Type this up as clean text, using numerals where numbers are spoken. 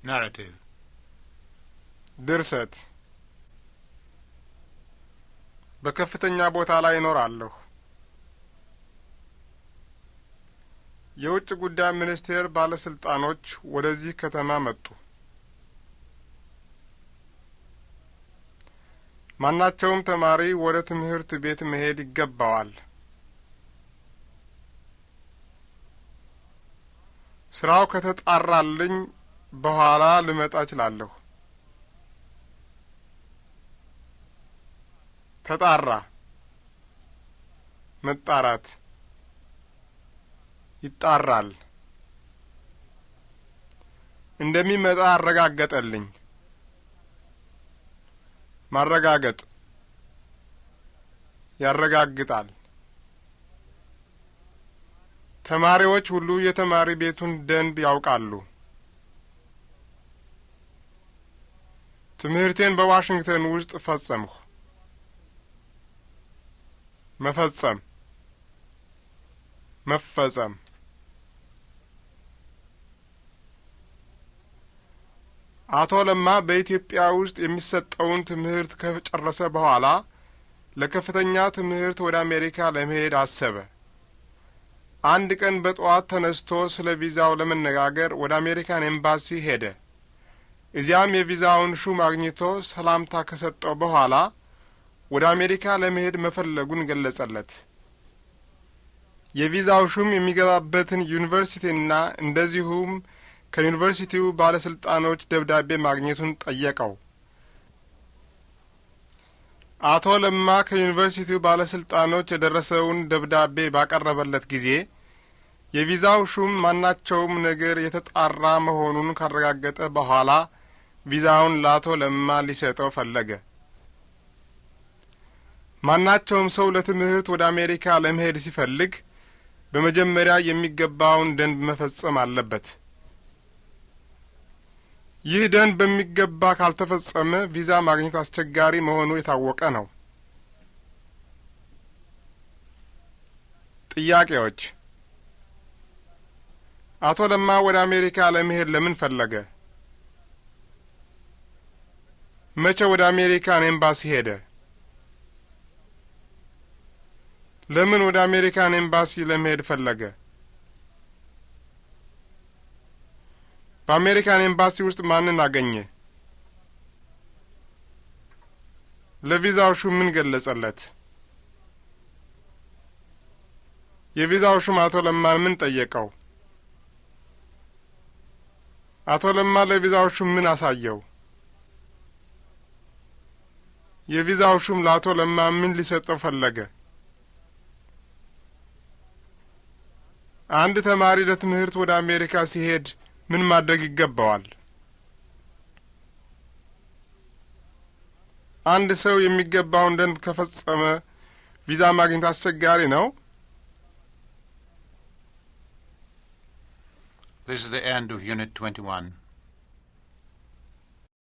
ናሬቲቭ ድርሰት በከፍተኛ ቦታ ላይ እኖራለሁ። የውጭ ጉዳይ ሚኒስቴር ባለስልጣኖች ወደዚህ ከተማ መጡ። ማናቸውም ተማሪ ወደ ትምህርት ቤት መሄድ ይገባዋል። ስራው ከተጣራልኝ በኋላ ልመጣ እችላለሁ። ተጣራ፣ መጣራት፣ ይጣራል። እንደሚመጣ አረጋገጠልኝ። ማረጋገጥ፣ ያረጋግጣል። ተማሪዎች ሁሉ የተማሪ ቤቱን ደንብ ያውቃሉ። ትምህርቴን በዋሽንግተን ውስጥ ፈጸምሁ። መፈጸም፣ መፈጸም። አቶ ለማ በኢትዮጵያ ውስጥ የሚሰጠውን ትምህርት ከጨረሰ በኋላ ለከፍተኛ ትምህርት ወደ አሜሪካ ለመሄድ አሰበ። አንድ ቀን በጠዋት ተነስቶ ስለ ቪዛው ለመነጋገር ወደ አሜሪካን ኤምባሲ ሄደ። እዚያም የቪዛውን ሹም አግኝቶ ሰላምታ ከሰጠው በኋላ ወደ አሜሪካ ለመሄድ መፈለጉን ገለጸለት። የቪዛው ሹም የሚገባበትን ዩኒቨርሲቲና እንደዚሁም ከዩኒቨርሲቲው ባለስልጣኖች ደብዳቤ ማግኘቱን ጠየቀው። አቶ ለማ ከዩኒቨርሲቲው ባለስልጣኖች የደረሰውን ደብዳቤ ባቀረበለት ጊዜ የቪዛው ሹም ማናቸውም ነገር የተጣራ መሆኑን ካረጋገጠ በኋላ ቪዛውን ለአቶ ለማ ሊሰጠው ፈለገ። ማናቸውም ሰው ለትምህርት ወደ አሜሪካ ለመሄድ ሲፈልግ በመጀመሪያ የሚገባውን ደንብ መፈጸም አለበት። ይህ ደንብ በሚገባ ካልተፈጸመ ቪዛ ማግኘት አስቸጋሪ መሆኑ የታወቀ ነው። ጥያቄዎች። አቶ ለማ ወደ አሜሪካ ለመሄድ ለምን ፈለገ? መቼ ወደ አሜሪካን ኤምባሲ ሄደ? ለምን ወደ አሜሪካን ኤምባሲ ለመሄድ ፈለገ? በአሜሪካን ኤምባሲ ውስጥ ማንን አገኘ? ለቪዛው ሹም ምን ገለጸለት? የቪዛው ሹም አቶ ለማን ምን ጠየቀው? አቶ ለማ ለቪዛው ሹም ምን አሳየው? የቪዛው ሹም ለአቶ ለማ ምን ሊሰጠው ፈለገ? አንድ ተማሪ ለትምህርት ወደ አሜሪካ ሲሄድ ምን ማድረግ ይገባዋል? አንድ ሰው የሚገባውን ደንብ ከፈጸመ ቪዛ ማግኘት አስቸጋሪ ነው? This is the end of Unit 21.